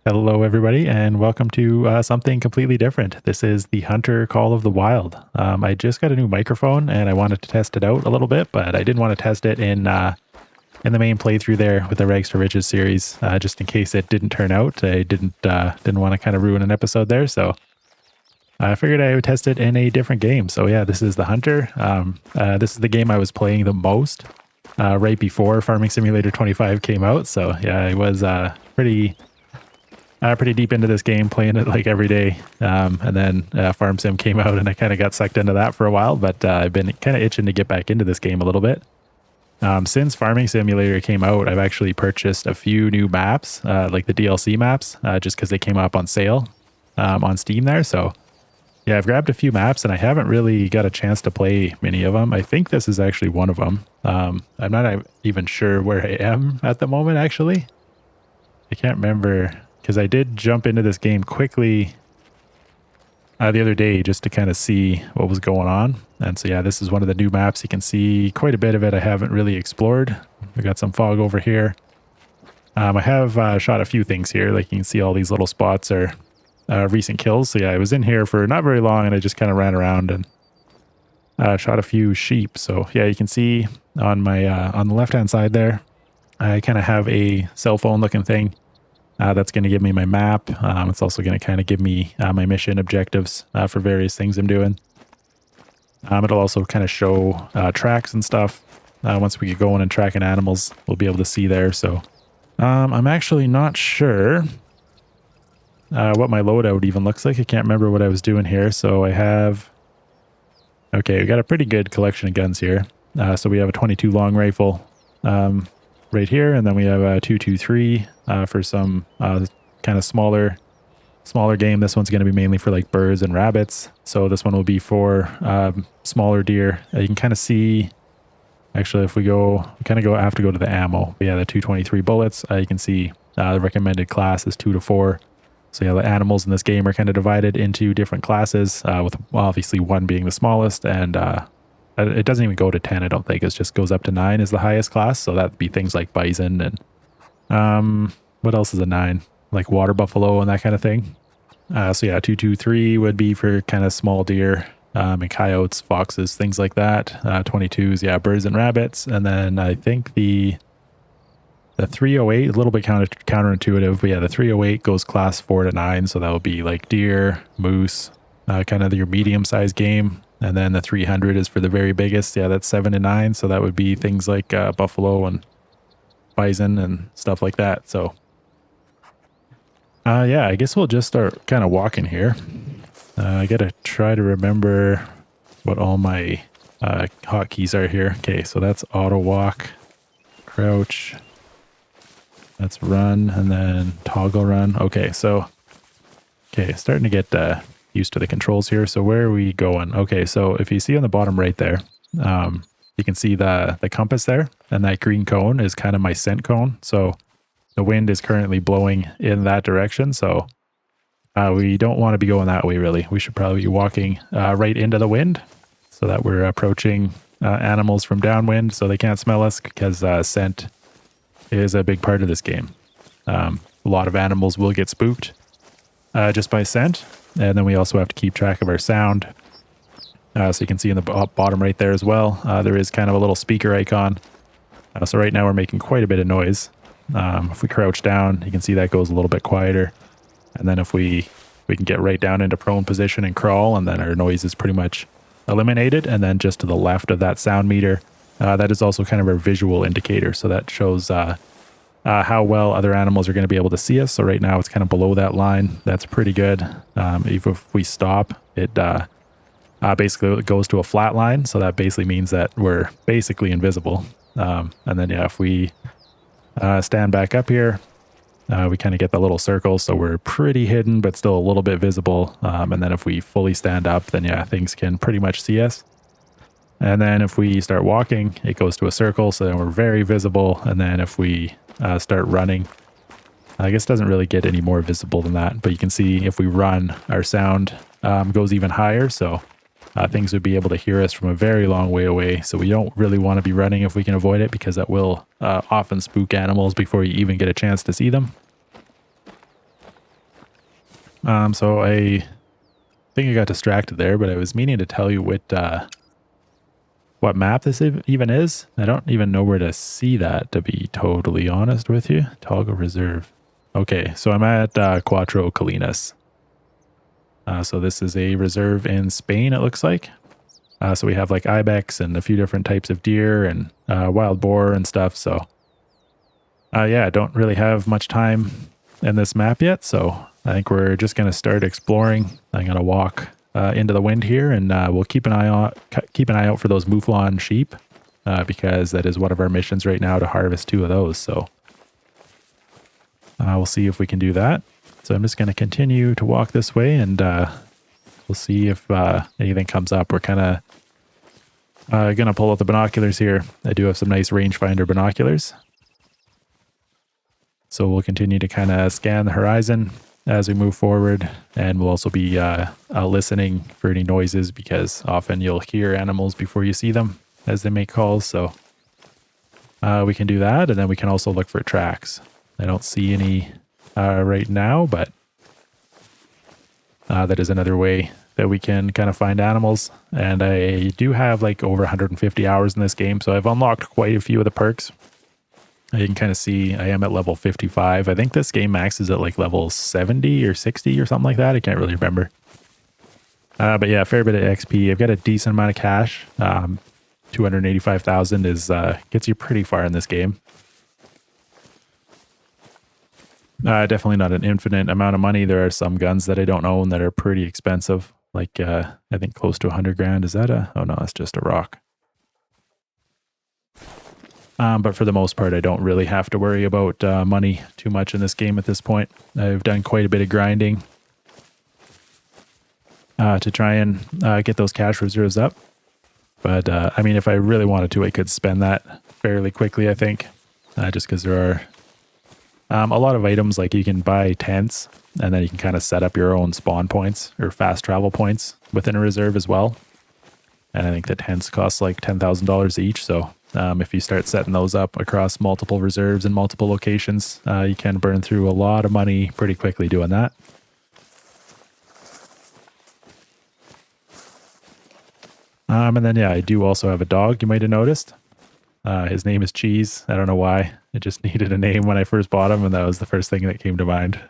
Hello, everybody, and welcome to something completely different. This is the Hunter Call of the Wild. I just got a new microphone, and I wanted to test it out a little bit, but I didn't want to test it in the main playthrough there with the Rags to Riches series, just in case it didn't turn out. I didn't want to kind of ruin an episode there, so I figured I would test it in a different game. So yeah, this is the Hunter. This is the game I was playing the most right before Farming Simulator 25 came out. So yeah, I was pretty deep into this game, playing it like every day. And then Farm Sim came out and I kind of got sucked into that for a while, but I've been kind of itching to get back into this game a little bit. Since Farming Simulator came out, I've actually purchased a few new maps, like the DLC maps, just because they came up on sale on Steam there. So yeah, I've grabbed a few maps and I haven't really got a chance to play many of them. I think this is actually one of them. I'm not even sure where I am at the moment, actually. I can't remember because I did jump into this game quickly the other day just to kind of see what was going on. And so, yeah, this is one of the new maps. You can see quite a bit of it I haven't really explored. We got some fog over here. I have shot a few things here. Like you can see all these little spots are recent kills. So yeah, I was in here for not very long and I just kind of ran around and shot a few sheep. So yeah, you can see on my on the left-hand side there, I kind of have a cell phone looking thing. That's going to give me my map. It's also going to kind of give me my mission objectives for various things I'm doing. It'll also kind of show tracks and stuff. Once we get going and tracking animals, we'll be able to see there. So I'm actually not sure what my loadout even looks like. I can't remember what I was doing here. So I have... Okay, we got a pretty good collection of guns here. So we have a 22 long rifle right here, and then we have a 223 for some kind of smaller game. This one's going to be mainly for like birds and rabbits. So this one will be for smaller deer. You can kind of see, actually, if we have to go to the ammo. But yeah, the 223 bullets. You can see the recommended class is 2 to 4. So yeah, the animals in this game are kind of divided into different classes, with obviously 1 being the smallest, and it doesn't even go to 10, I don't think. It just goes up to 9 is the highest class. So that'd be things like bison and what else is a 9? Like water buffalo and that kind of thing. So yeah, 223 would be for kind of small deer, and coyotes, foxes, things like that. 22s, yeah, birds and rabbits. And then I think the 308, a little bit counterintuitive, but yeah, the 308 goes class 4 to 9. So that would be like deer, moose, kind of your medium-sized game. And then the 300 is for the very biggest. Yeah, that's 7 to 9. So that would be things like buffalo and bison and stuff like that. So yeah, I guess we'll just start kind of walking here. I gotta try to remember what all my hotkeys are here. Okay, so that's auto walk, crouch, that's run, and then toggle run. Okay, starting to get used to the controls here. So where are we going? Okay, so if you see on the bottom right there, you can see the compass there, and that green cone is kind of my scent cone. So the wind is currently blowing in that direction. So we don't want to be going that way, really. We should probably be walking right into the wind so that we're approaching animals from downwind so they can't smell us, because scent is a big part of this game. A lot of animals will get spooked just by scent. And then we also have to keep track of our sound. So you can see in the bottom right there as well, there is kind of a little speaker icon. So right now we're making quite a bit of noise. If we crouch down, you can see that goes a little bit quieter. And then if we can get right down into prone position and crawl, and then our noise is pretty much eliminated. And then just to the left of that sound meter, that is also kind of our visual indicator. So that shows how well other animals are going to be able to see us. So right now it's kind of below that line. That's pretty good. Even if we stop, it basically goes to a flat line. So that basically means that we're basically invisible. And then yeah, if we stand back up here, we kind of get the little circle. So we're pretty hidden, but still a little bit visible. And then if we fully stand up, then yeah, things can pretty much see us. And then if we start walking, it goes to a circle. So then we're very visible. And then if we start running, I guess it doesn't really get any more visible than that. But you can see if we run, our sound goes even higher. So things would be able to hear us from a very long way away. So we don't really want to be running if we can avoid it, because that will often spook animals before you even get a chance to see them. So I think I got distracted there, but I was meaning to tell you what map this even is. I don't even know where to see that, to be totally honest with you. Toggle reserve. Okay, so I'm at Cuatro Colinas. So this is a reserve in Spain, it looks like. So we have like ibex and a few different types of deer and wild boar and stuff. So yeah, I don't really have much time in this map yet. So I think we're just going to start exploring. I'm going to walk into the wind here, and we'll keep an eye out for those mouflon sheep because that is one of our missions right now, to harvest 2 of those. So we'll see if we can do that. So I'm just going to continue to walk this way, and we'll see if anything comes up. We're kind of going to pull out the binoculars here. I do have some nice rangefinder binoculars. So we'll continue to kind of scan the horizon as we move forward, and we'll also be listening for any noises, because often you'll hear animals before you see them as they make calls. So we can do that, and then we can also look for tracks. I don't see any right now, but that is another way that we can kind of find animals. And I do have like over 150 hours in this game, so I've unlocked quite a few of the perks. You can kind of see I am at level 55. I think this game maxes at like level 70 or 60 or something like that. I can't really remember. But yeah, a fair bit of XP. I've got a decent amount of cash. 285,000 is gets you pretty far in this game. Definitely not an infinite amount of money. There are some guns that I don't own that are pretty expensive. Like I think close to 100 grand. Is that a... Oh no, it's just a rock. But for the most part, I don't really have to worry about money too much in this game at this point. I've done quite a bit of grinding to try and get those cash reserves up. But I mean, if I really wanted to, I could spend that fairly quickly, I think, just because there are a lot of items. Like you can buy tents, and then you can kind of set up your own spawn points or fast travel points within a reserve as well. And I think the tents cost like $10,000 each. So if you start setting those up across multiple reserves and multiple locations, you can burn through a lot of money pretty quickly doing that. And then, yeah, I do also have a dog, you might have noticed. His name is Cheese. I don't know why. It just needed a name when I first bought him, and that was the first thing that came to mind.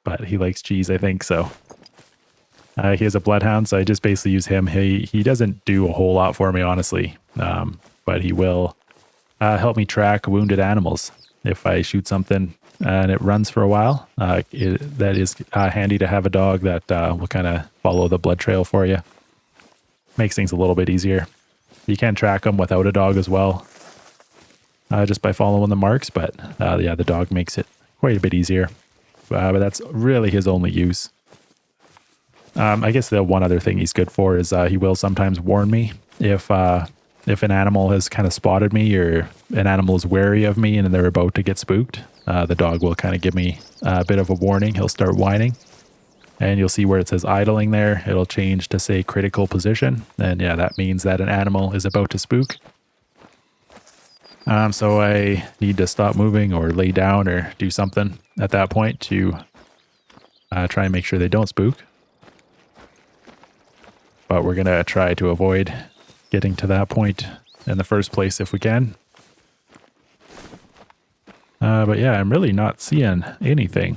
But he likes cheese, I think, so... he has a bloodhound, so I just basically use him. He doesn't do a whole lot for me, honestly, but he will help me track wounded animals. If I shoot something and it runs for a while, that is handy to have a dog that will kind of follow the blood trail for you. Makes things a little bit easier. You can track them without a dog as well, just by following the marks, but yeah, the dog makes it quite a bit easier. But that's really his only use. I guess the one other thing he's good for is he will sometimes warn me if an animal has kind of spotted me, or an animal is wary of me and they're about to get spooked. The dog will kind of give me a bit of a warning. He'll start whining, and you'll see where it says idling there. It'll change to say critical position. And yeah, that means that an animal is about to spook. So I need to stop moving or lay down or do something at that point to try and make sure they don't spook. But we're going to try to avoid getting to that point in the first place if we can. But yeah, I'm really not seeing anything.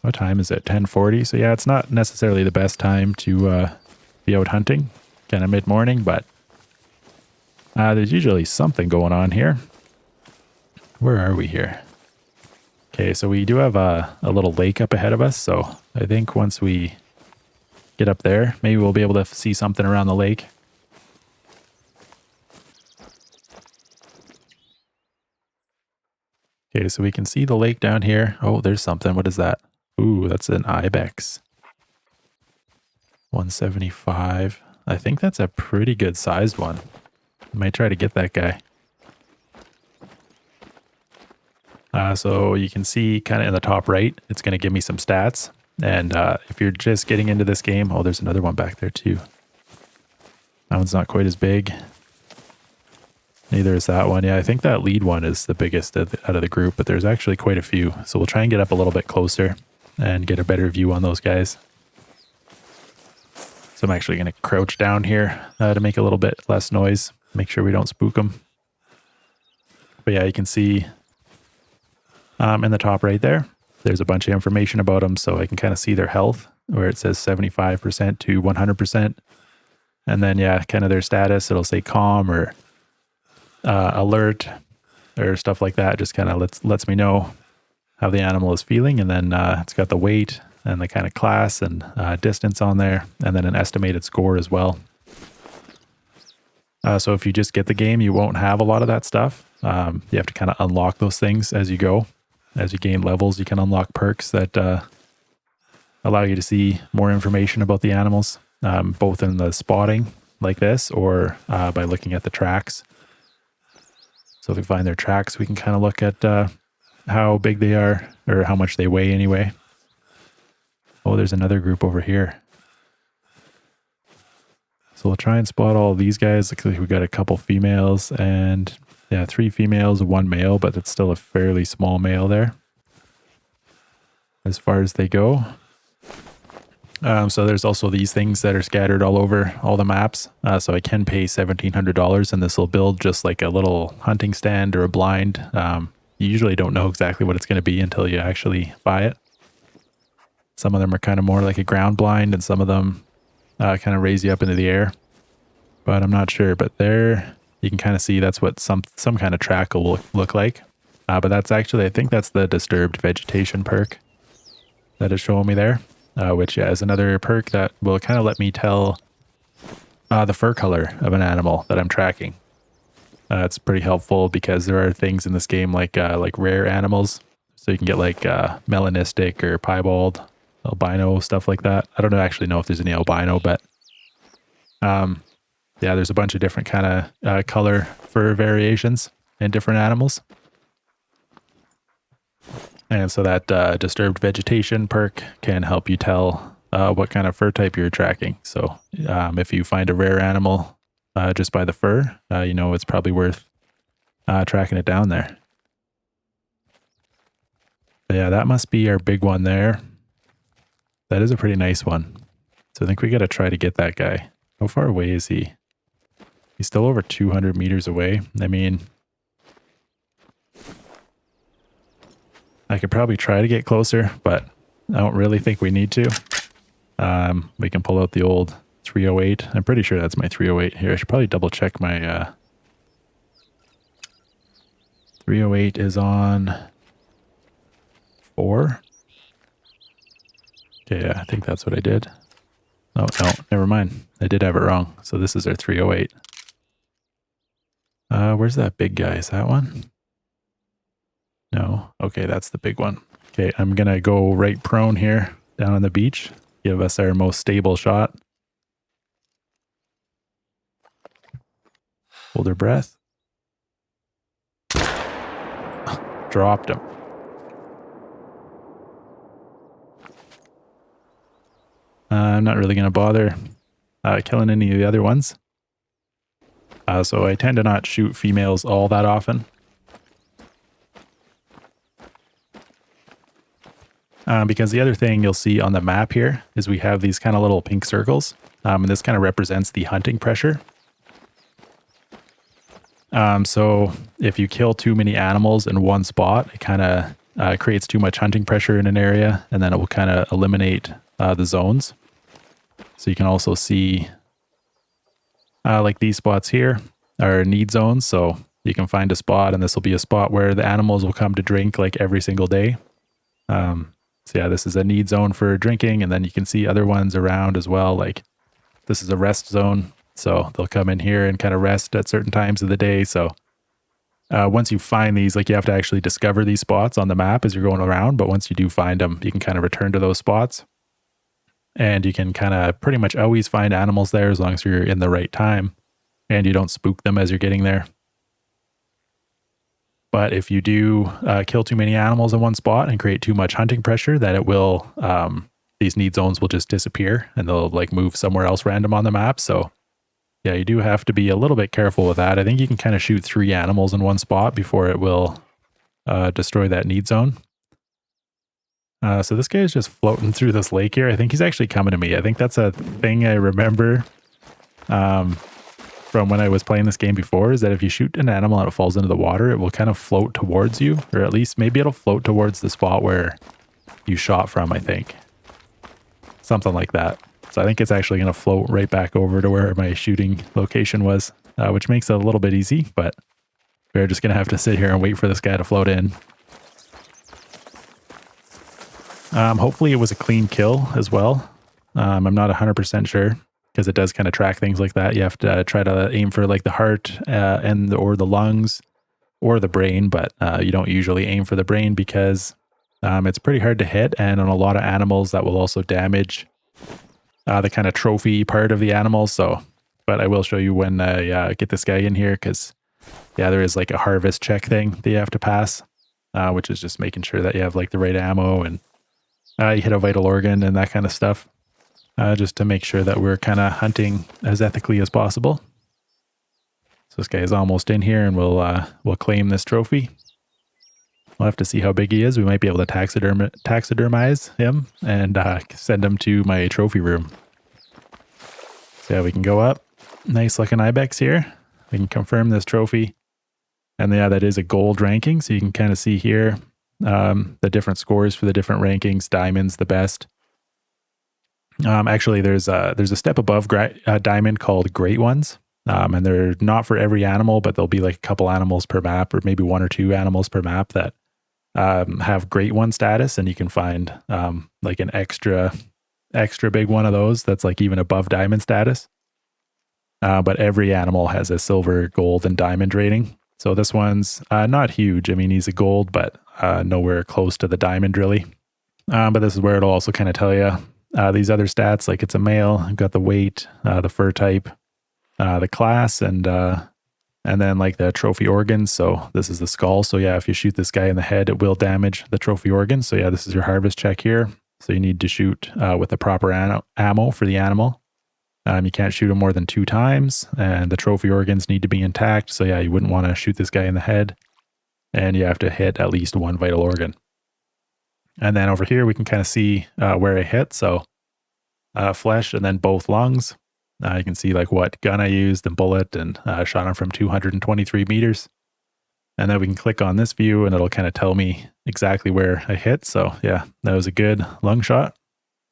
What time is it? 10:40. So yeah, it's not necessarily the best time to be out hunting. Kind of mid-morning, but there's usually something going on here. Where are we here? Okay, so we do have a little lake up ahead of us. So I think once we get up there, maybe we'll be able to see something around the lake. Okay, so we can see the lake down here. Oh, there's something. What is that? Ooh, that's an ibex. 175. I think that's a pretty good sized one. I might try to get that guy. So you can see kind of in the top right, it's going to give me some stats. And if you're just getting into this game, oh, there's another one back there too. That one's not quite as big. Neither is that one. Yeah, I think that lead one is the biggest out of the group, but there's actually quite a few. So we'll try and get up a little bit closer and get a better view on those guys. So I'm actually going to crouch down here to make a little bit less noise, make sure we don't spook them. But yeah, you can see in the top right there, there's a bunch of information about them, so I can kind of see their health, where it says 75% to 100%. And then, yeah, kind of their status. It'll say calm or alert or stuff like that. Just kind of lets me know how the animal is feeling. And then it's got the weight and the kind of class and distance on there, and then an estimated score as well. So if you just get the game, you won't have a lot of that stuff. You have to kind of unlock those things as you go. As you gain levels, you can unlock perks that allow you to see more information about the animals, both in the spotting like this or by looking at the tracks. So if we find their tracks, we can kind of look at how big they are or how much they weigh anyway. Oh, there's another group over here. So we'll try and spot all these guys. Looks like we got a couple females and yeah, 3 females, 1 male, but it's still a fairly small male there as far as they go. So there's also these things that are scattered all over all the maps. So I can pay $1,700 and this will build just like a little hunting stand or a blind. You usually don't know exactly what it's going to be until you actually buy it. Some of them are kind of more like a ground blind and some of them kind of raise you up into the air. But I'm not sure. But there you can kind of see that's what some kind of track will look like. But that's actually, I think that's the disturbed vegetation perk that is showing me there. Which is another perk that will kind of let me tell the fur color of an animal that I'm tracking. It's pretty helpful because there are things in this game like rare animals. So you can get like melanistic or piebald, albino, stuff like that. I don't actually know if there's any albino, but yeah, there's a bunch of different kind of color fur variations in different animals. And so that disturbed vegetation perk can help you tell what kind of fur type you're tracking. So if you find a rare animal just by the fur, you know it's probably worth tracking it down there. But yeah, that must be our big one there. That is a pretty nice one. So I think we got to try to get that guy. How far away is he? He's still over 200 meters away. I mean, I could probably try to get closer, but I don't really think we need to. We can pull out the old 308. I'm pretty sure that's my 308 here. I should probably double check my 308 is on 4. Okay, yeah, I think that's what I did. Oh, no, never mind. I did have it wrong. So this is our 308. Where's that big guy? Is that one? No. Okay, that's the big one. Okay, I'm going to go right prone here down on the beach. Give us our most stable shot. Hold our breath. Dropped him. I'm not really going to bother killing any of the other ones. So I tend to not shoot females all that often. Because the other thing you'll see on the map here is we have these kind of little pink circles. And this kind of represents the hunting pressure. So if you kill too many animals in one spot, it kind of creates too much hunting pressure in an area, and then it will kind of eliminate the zones. So you can also see like these spots here are need zones. So you can find a spot, and this will be a spot where the animals will come to drink like every single day. So yeah, this is a need zone for drinking, and then you can see other ones around as well. Like this is a rest zone. So they'll come in here and kind of rest at certain times of the day. So once you find these, like you have to actually discover these spots on the map as you're going around. But once you do find them, you can kind of return to those spots. And you can kind of pretty much always find animals there as long as you're in the right time and you don't spook them as you're getting there. But if you do kill too many animals in one spot and create too much hunting pressure, that it will, these need zones will just disappear and they'll like move somewhere else random on the map. So yeah, you do have to be a little bit careful with that. I think you can kind of shoot 3 animals in one spot before it will destroy that need zone. So this guy is just floating through this lake here. I think he's actually coming to me. I think that's a thing I remember from when I was playing this game before, is that if you shoot an animal and it falls into the water, it will kind of float towards you, or at least maybe it'll float towards the spot where you shot from, I think. Something like that. So I think it's actually going to float right back over to where my shooting location was, which makes it a little bit easy, but we're just going to have to sit here and wait for this guy to float in. Hopefully it was a clean kill as well. I'm not 100% sure, because it does kind of track things like that. You have to try to aim for like the heart or the lungs or the brain, but you don't usually aim for the brain because it's pretty hard to hit, and on a lot of animals that will also damage the kind of trophy part of the animal. So, but I will show you when I get this guy in here, because yeah, there is like a harvest check thing that you have to pass, which is just making sure that you have like the right ammo and you hit a vital organ and that kind of stuff, just to make sure that we're kind of hunting as ethically as possible. So this guy is almost in here, and we'll claim this trophy. We'll have to see how big he is. We might be able to taxidermize him and send him to my trophy room. So yeah, we can go up. Nice looking ibex here. We can confirm this trophy. And yeah, that is a gold ranking. So you can kind of see here the different scores for the different rankings. Diamond's the best. Actually, there's a step above diamond called great ones. And they're not for every animal, but there'll be like a couple animals per map, or maybe 1 or 2 animals per map that have great one status, and you can find like an extra big one of those that's like even above diamond status. But every animal has a silver, gold, and diamond rating. So this one's not huge. I mean, he's a gold, but nowhere close to the diamond really. But this is where it'll also kind of tell you these other stats, like it's a male, you've got the weight, the fur type, the class, and then like the trophy organs. So this is the skull. So yeah, if you shoot this guy in the head, it will damage the trophy organs. So yeah, this is your harvest check here. So you need to shoot with the proper ammo for the animal. You can't shoot him more than 2 times, and the trophy organs need to be intact. So yeah, you wouldn't want to shoot this guy in the head, and you have to hit at least 1 vital organ. And then over here, we can kind of see where I hit. So flesh, and then both lungs. You can see like what gun I used and bullet, and shot him from 223 meters. And then we can click on this view, and it'll kind of tell me exactly where I hit. So yeah, that was a good lung shot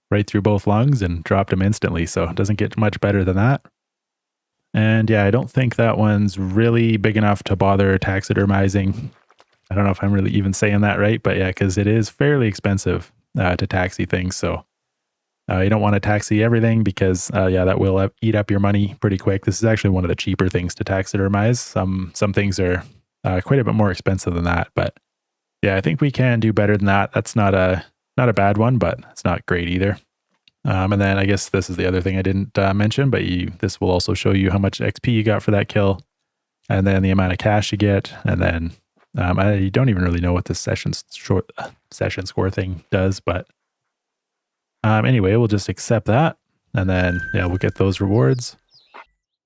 right through both lungs and dropped him instantly. So it doesn't get much better than that. And yeah, I don't think that one's really big enough to bother taxidermizing. I don't know if I'm really even saying that right, but yeah, because it is fairly expensive to taxi things. So you don't want to taxi everything, because yeah, that will eat up your money pretty quick. This is actually one of the cheaper things to taxidermize. Some things are quite a bit more expensive than that, but yeah, I think we can do better than that. That's not a bad one, but it's not great either. And then I guess this is the other thing I didn't mention, but this will also show you how much XP you got for that kill, and then the amount of cash you get, and then I don't even really know what this session score thing does, but anyway, we'll just accept that, and then yeah, we'll get those rewards.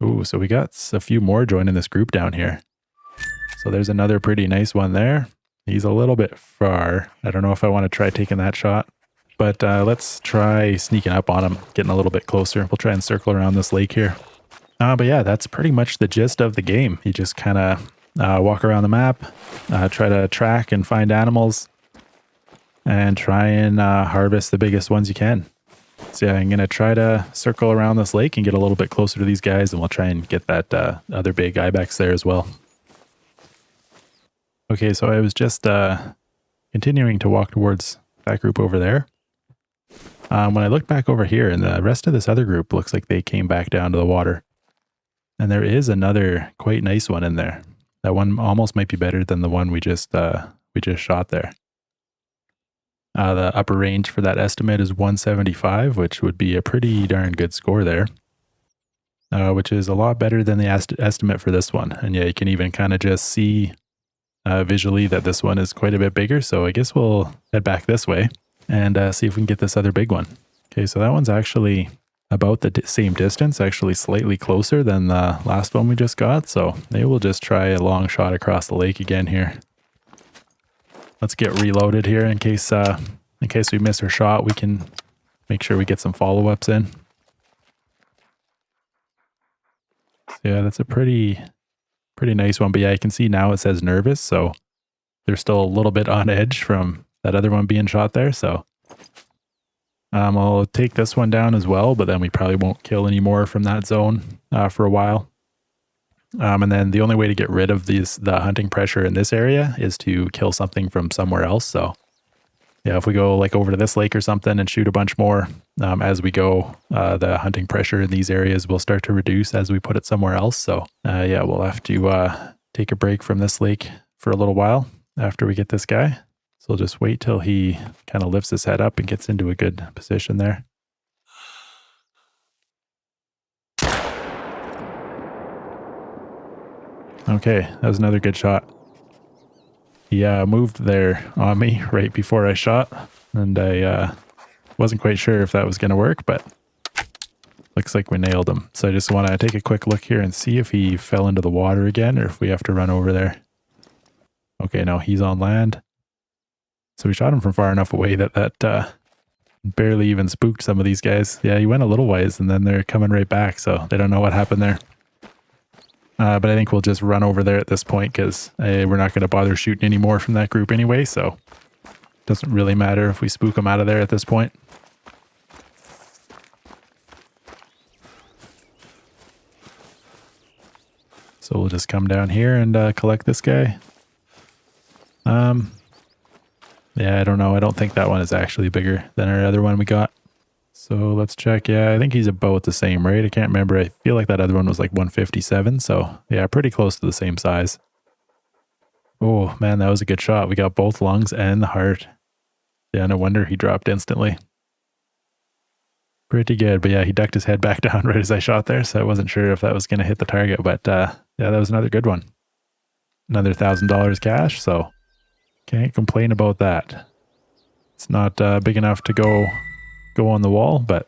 Ooh, so we got a few more joining this group down here. So there's another pretty nice one there. He's a little bit far. I don't know if I want to try taking that shot, but let's try sneaking up on him, getting a little bit closer. We'll try and circle around this lake here. But yeah, that's pretty much the gist of the game. You just kind of walk around the map, try to track and find animals, and try and harvest the biggest ones you can. So yeah, I'm going to try to circle around this lake and get a little bit closer to these guys, and we'll try and get that other big ibex there as well. Okay, so I was just continuing to walk towards that group over there. When I look back over here, and the rest of this other group looks like they came back down to the water. And there is another quite nice one in there. That one almost might be better than the one we just shot there. The upper range for that estimate is 175, which would be a pretty darn good score there. Which is a lot better than the estimate for this one. And yeah, you can even kind of just see visually that this one is quite a bit bigger. So I guess we'll head back this way and see if we can get this other big one. Okay, so that one's actually about the same distance, actually slightly closer than the last one we just got. So maybe we'll just try a long shot across the lake again here. Let's get reloaded here in case in case we miss our shot, we can make sure we get some follow-ups in. So yeah, that's a pretty nice one. But yeah, you can see now it says nervous, so they're still a little bit on edge from that other one being shot there. So I'll take this one down as well, but then we probably won't kill any more from that zone for a while. And then the only way to get rid of the hunting pressure in this area is to kill something from somewhere else. So yeah, if we go like over to this lake or something and shoot a bunch more as we go, the hunting pressure in these areas will start to reduce as we put it somewhere else. So yeah, we'll have to take a break from this lake for a little while after we get this guy. So we'll just wait till he kind of lifts his head up and gets into a good position there. Okay, that was another good shot. He moved there on me right before I shot, and I wasn't quite sure if that was going to work, but looks like we nailed him. So I just want to take a quick look here and see if he fell into the water again or if we have to run over there. Okay, no, he's on land. So we shot him from far enough away that barely even spooked some of these guys. Yeah, he went a little ways and then they're coming right back, so they don't know what happened there. But I think we'll just run over there at this point because we're not going to bother shooting any more from that group anyway, so it doesn't really matter if we spook them out of there at this point. So we'll just come down here and collect this guy. Yeah, I don't know. I don't think that one is actually bigger than our other one we got. So let's check. Yeah, I think he's about the same, right? I can't remember. I feel like that other one was like 157. So yeah, pretty close to the same size. Oh man, that was a good shot. We got both lungs and the heart. Yeah, no wonder he dropped instantly. Pretty good. But yeah, he ducked his head back down right as I shot there. So I wasn't sure if that was going to hit the target. But yeah, that was another good one. Another $1,000 cash. So can't complain about that. It's not big enough to go on the wall, but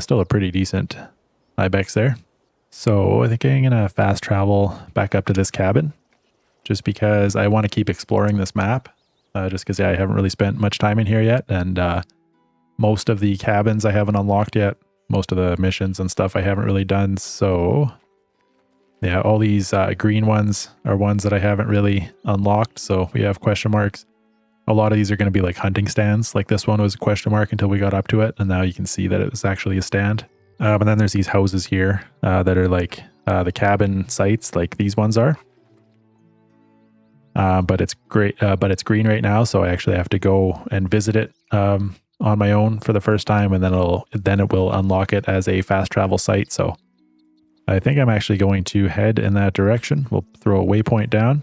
still a pretty decent ibex there. So I think I'm going to fast travel back up to this cabin just because I want to keep exploring this map. Just because I haven't really spent much time in here yet. And most of the cabins I haven't unlocked yet. Most of the missions and stuff I haven't really done. So yeah, all these green ones are ones that I haven't really unlocked. So we have question marks. A lot of these are going to be like hunting stands. Like this one was a question mark until we got up to it. And now you can see that it was actually a stand. And then there's these houses here that are like the cabin sites like these ones are. But it's great. But it's green right now. So I actually have to go and visit it on my own for the first time. And then it will unlock it as a fast travel site. So I think I'm actually going to head in that direction. We'll throw a waypoint down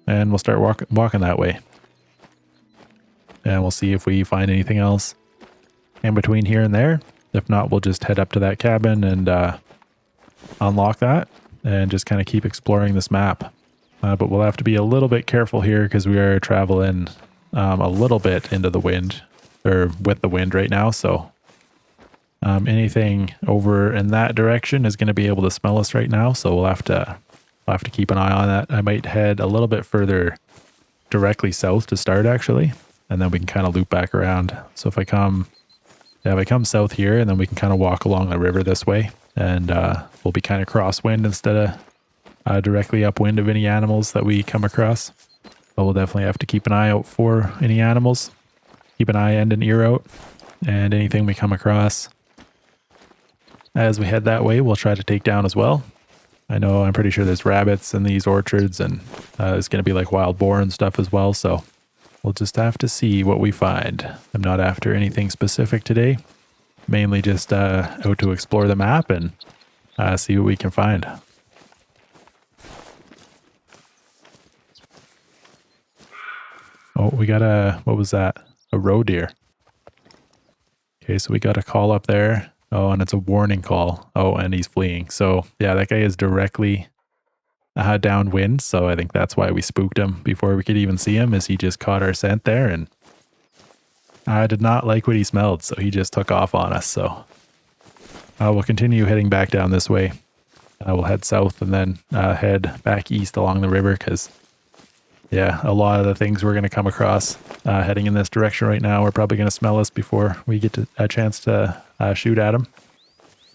and we'll start walking that way. And we'll see if we find anything else in between here and there. If not, we'll just head up to that cabin and unlock that and just kind of keep exploring this map. But we'll have to be a little bit careful here because we are traveling a little bit into the wind or with the wind right now. So anything over in that direction is going to be able to smell us right now. So we'll have to keep an eye on that. I might head a little bit further directly south to start actually. And then we can kind of loop back around. So if I come south here and then we can kind of walk along the river this way and we'll be kind of crosswind instead of directly upwind of any animals that we come across. But we'll definitely have to keep an eye out for any animals. Keep an eye and an ear out and anything we come across. As we head that way, we'll try to take down as well. I'm pretty sure there's rabbits in these orchards and there's going to be like wild boar and stuff as well. So we'll just have to see what we find. I'm not after anything specific today. Mainly just out to explore the map and see what we can find. Oh, we got what was that? A roe deer. Okay, so we got a call up there. Oh, and it's a warning call. Oh, and he's fleeing. So yeah, that guy is directly downwind, so I think that's why we spooked him before we could even see him, is he just caught our scent there and I did not like what he smelled, so he just took off on us. So we'll continue heading back down this way. We'll head south and then head back east along the river because yeah, a lot of the things we're going to come across heading in this direction right now, we're probably going to smell us before we get a chance to shoot at them.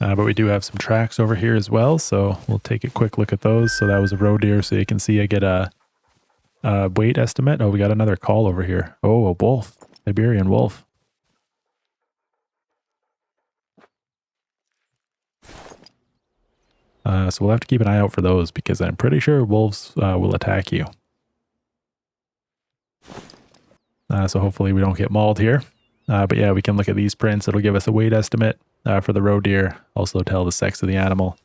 But we do have some tracks over here as well, so we'll take a quick look at those. So that was a roe deer, so you can see I get a weight estimate. Oh, we got another call over here. Oh, a wolf, Siberian wolf. So we'll have to keep an eye out for those because I'm pretty sure wolves will attack you. So hopefully we don't get mauled here. But yeah, we can look at these prints. It'll give us a weight estimate for the roe deer, also tell the sex of the animal.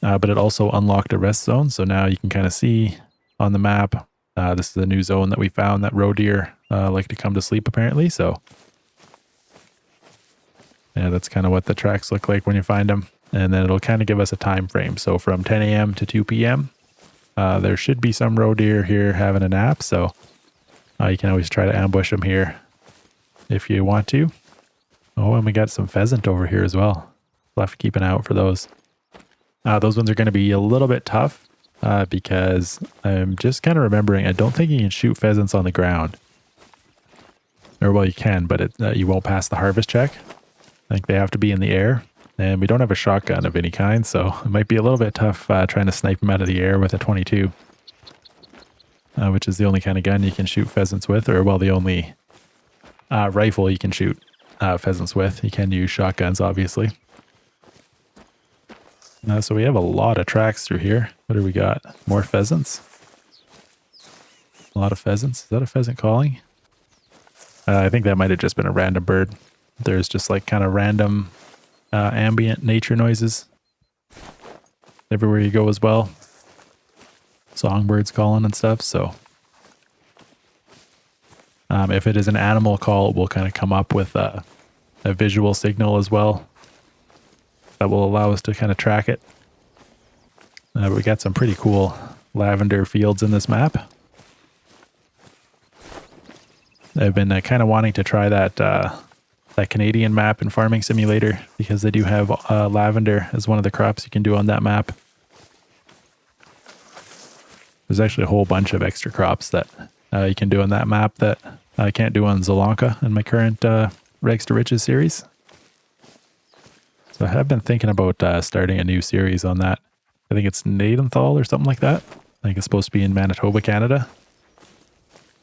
But it also unlocked a rest zone. So now you can kind of see on the map, this is a new zone that we found that roe deer like to come to sleep apparently. So yeah, that's kind of what the tracks look like when you find them. And then it'll kind of give us a time frame. So from 10 a.m. to 2 p.m., there should be some roe deer here having a nap. So you can always try to ambush them here if you want to. Oh, and we got some pheasant over here as well. We'll have to keep an eye out for those. Those ones are going to be a little bit tough because I'm just kind of remembering, I don't think you can shoot pheasants on the ground. Or well, you can, but you won't pass the harvest check. I think they have to be in the air. And we don't have a shotgun of any kind, so it might be a little bit tough trying to snipe them out of the air with a 22. Which is the only kind of gun you can shoot pheasants with, or well, the only rifle you can shoot pheasants with. You can use shotguns, obviously. So we have a lot of tracks through here. What do we got? More pheasants? A lot of pheasants. Is that a pheasant calling? I think that might have just been a random bird. There's just like kind of random ambient nature noises everywhere you go as well. Songbirds calling and stuff. So if it is an animal call, it will kind of come up with a visual signal as well that will allow us to kind of track it. We got some pretty cool lavender fields in this map. I've been kind of wanting to try that Canadian map in Farming Simulator because they do have lavender as one of the crops you can do on that map. There's actually a whole bunch of extra crops that you can do on that map that I can't do on Zelonka in my current Regs to Riches series. So I have been thinking about starting a new series on that. I think it's Nadenthal or something like that. I think it's supposed to be in Manitoba, Canada.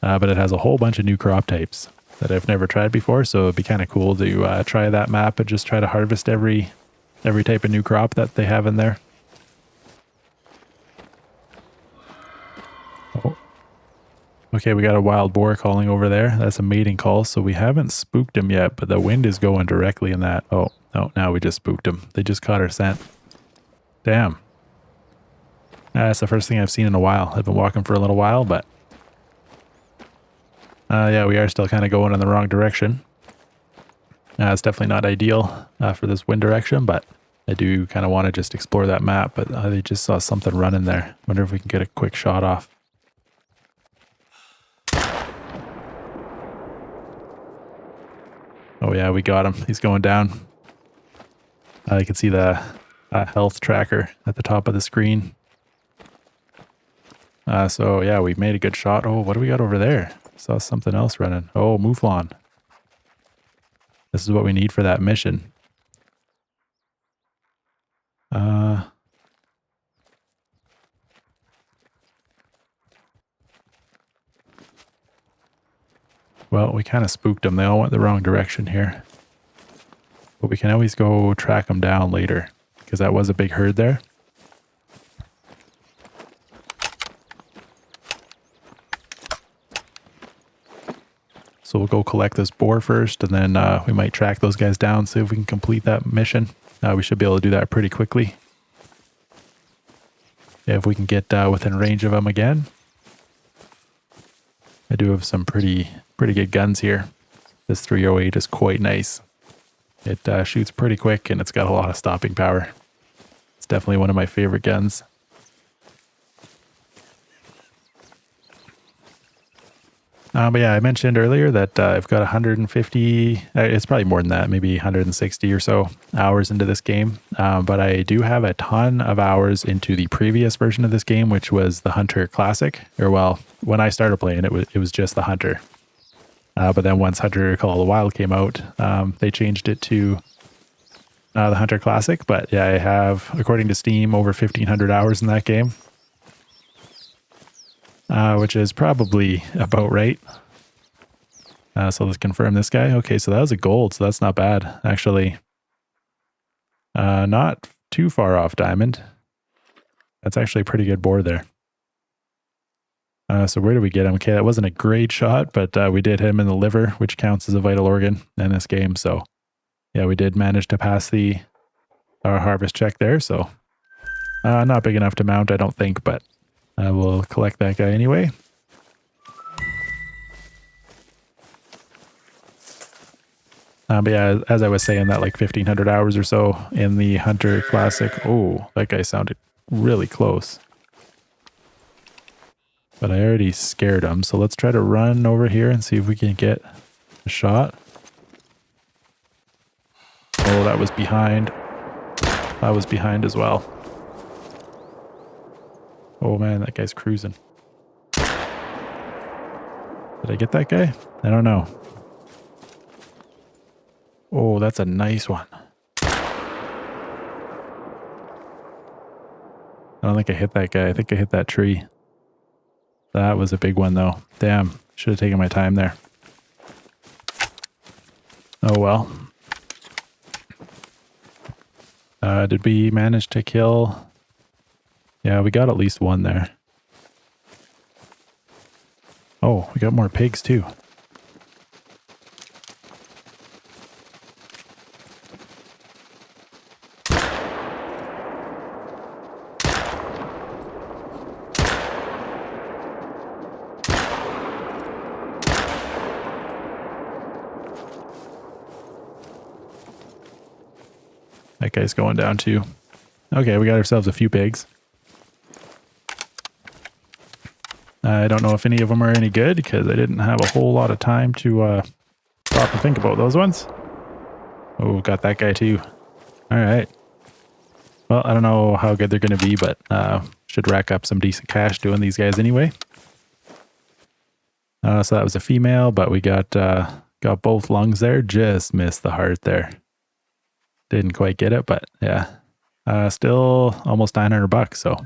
But it has a whole bunch of new crop types that I've never tried before. So it'd be kind of cool to try that map and just try to harvest every type of new crop that they have in there. Oh. Okay, we got a wild boar calling over there. That's a mating call, so we haven't spooked him yet, but the wind is going directly in that. Oh, no, now we just spooked him. They just caught our scent. Damn. That's the first thing I've seen in a while. I've been walking for a little while, but yeah, we are still kind of going in the wrong direction. It's definitely not ideal for this wind direction, but I do kind of want to just explore that map. But I just saw something running there. Wonder if we can get a quick shot off. Oh yeah, we got him. He's going down. You can see the health tracker at the top of the screen. So yeah, we made a good shot. Oh, what do we got over there? Saw something else running. Oh, Mouflon. This is what we need for that mission. Well, we kind of spooked them. They all went the wrong direction here. But we can always go track them down later, because that was a big herd there. So we'll go collect this boar first, and then we might track those guys down, see if we can complete that mission. We should be able to do that pretty quickly. Yeah, if we can get within range of them again. I do have some pretty good guns here. This 308 is quite nice. It shoots pretty quick, and it's got a lot of stopping power. It's definitely one of my favorite guns. But yeah, I mentioned earlier that I've got 150, it's probably more than that, maybe 160 or so hours into this game. But I do have a ton of hours into the previous version of this game, which was the Hunter Classic. Or well, when I started playing it was just the Hunter. But then once Hunter Call of the Wild came out, they changed it to the Hunter Classic. But yeah, I have, according to Steam, over 1,500 hours in that game. Which is probably about right. So let's confirm this guy. Okay, so that was a gold, so that's not bad. Actually, not too far off diamond. That's actually a pretty good board there. So where did we get him? Okay, that wasn't a great shot, but we did hit him in the liver, which counts as a vital organ in this game. So yeah, we did manage to pass our harvest check there. So not big enough to mount, I don't think, but we'll collect that guy anyway. But yeah, as I was saying, that like 1,500 hours or so in the Hunter Classic. Oh, that guy sounded really close. But I already scared him, so let's try to run over here and see if we can get a shot. Oh, that was behind. That was behind as well. Oh man, that guy's cruising. Did I get that guy? I don't know. Oh, that's a nice one. I don't think I hit that guy. I think I hit that tree. That was a big one though. Damn, should have taken my time there. Oh well. Did we manage to kill? Yeah, we got at least one there. Oh, we got more pigs too. That guy's going down too. Okay, we got ourselves a few pigs. I don't know if any of them are any good because I didn't have a whole lot of time to stop and think about those ones. Oh, got that guy too. All right. Well, I don't know how good they're going to be, but should rack up some decent cash doing these guys anyway. So that was a female, but we got both lungs there. Just missed the heart there. Didn't quite get it, but yeah. Still almost 900 bucks, so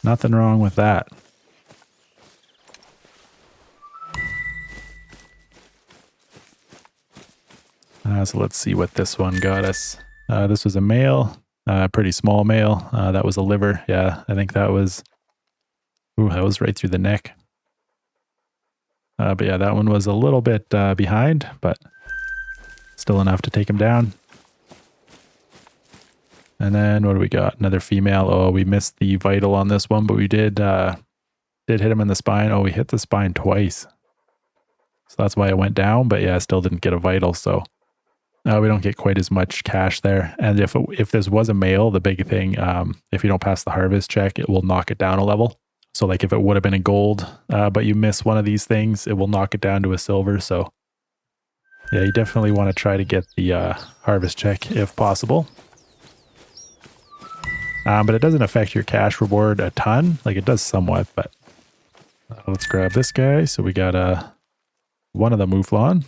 nothing wrong with that. So let's see what this one got us. This was a male, pretty small male. That was a liver. Yeah, I think that was, ooh, that was right through the neck. But yeah, that one was a little bit behind, but still enough to take him down. And then what do we got? Another female. Oh, we missed the vital on this one, but we did hit him in the spine. Oh, we hit the spine twice. So that's why it went down, but yeah, I still didn't get a vital, so we don't get quite as much cash there. And if this was a male, the big thing, if you don't pass the harvest check, it will knock it down a level. So like if it would have been a gold, but you miss one of these things, it will knock it down to a silver. So yeah, you definitely want to try to get the harvest check if possible. But it doesn't affect your cash reward a ton. Like it does somewhat, but let's grab this guy. So we got one of the mouflon.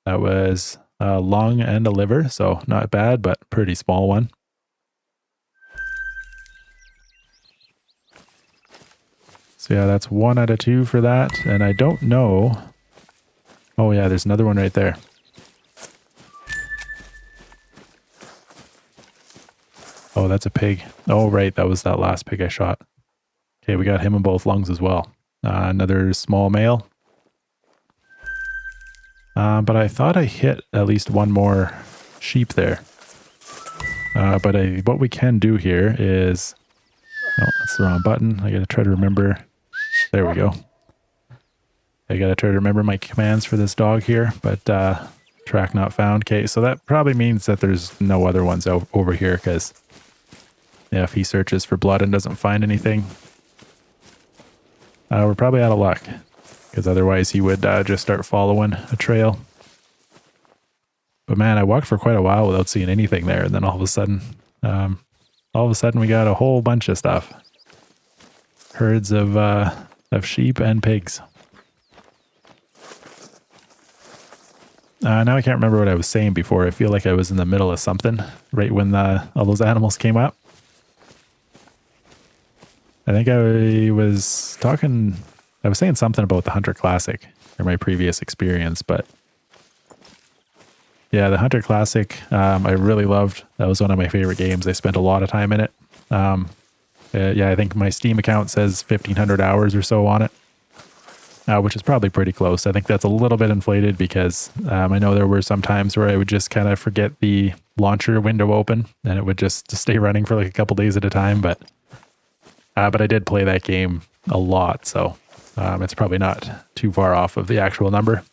That was a lung and a liver, so not bad, but pretty small one. So yeah, that's 1 out of 2 for that. And I don't know. Oh yeah, there's another one right there. Oh, that's a pig. Oh, right. That was that last pig I shot. Okay, we got him in both lungs as well. Another small male. But I thought I hit at least one more sheep there. But what we can do here is... Oh, that's the wrong button. I gotta try to remember... There we go. I gotta try to remember my commands for this dog here, but track not found. Okay, so that probably means that there's no other ones over here, because yeah, if he searches for blood and doesn't find anything, we're probably out of luck. because otherwise he would just start following a trail. But man, I walked for quite a while without seeing anything there, and then all of a sudden we got a whole bunch of stuff. Herds of sheep and pigs. Now I can't remember what I was saying before. I feel like I was in the middle of something right when all those animals came up. I think I was saying something about the Hunter Classic or my previous experience, but yeah, the Hunter Classic, I really loved. That was one of my favorite games. I spent a lot of time in it. Yeah, I think my Steam account says 1,500 hours or so on it. Which is probably pretty close. I think that's a little bit inflated because I know there were some times where I would just kind of forget the launcher window open and it would just stay running for like a couple days at a time. But I did play that game a lot, so it's probably not too far off of the actual number.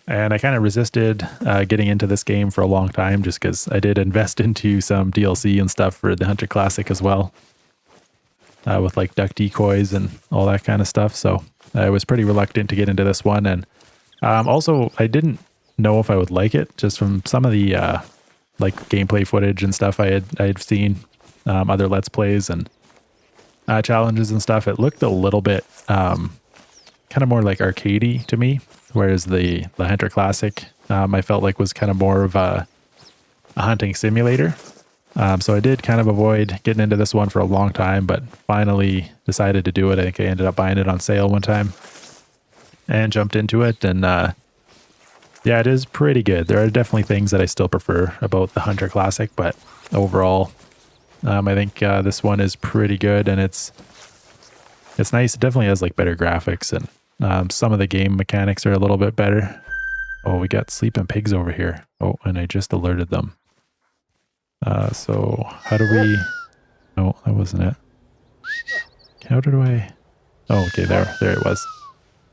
And I kind of resisted getting into this game for a long time just because I did invest into some DLC and stuff for the Hunter Classic as well. With like duck decoys and all that kind of stuff. So I was pretty reluctant to get into this one. And also I didn't know if I would like it just from some of the like gameplay footage and stuff I had seen, other Let's Plays and challenges and stuff. It looked a little bit kind of more like arcadey to me, whereas the Hunter Classic I felt like was kind of more of a hunting simulator. So I did kind of avoid getting into this one for a long time, but finally decided to do it. I think I ended up buying it on sale one time and jumped into it. And yeah, it is pretty good. There are definitely things that I still prefer about the Hunter Classic, but overall, I think this one is pretty good, and it's nice. It definitely has like better graphics, and some of the game mechanics are a little bit better. Oh, we got sleeping pigs over here. Oh, and I just alerted them. So how do we... No, that wasn't it. How did I... Oh, okay, there it was.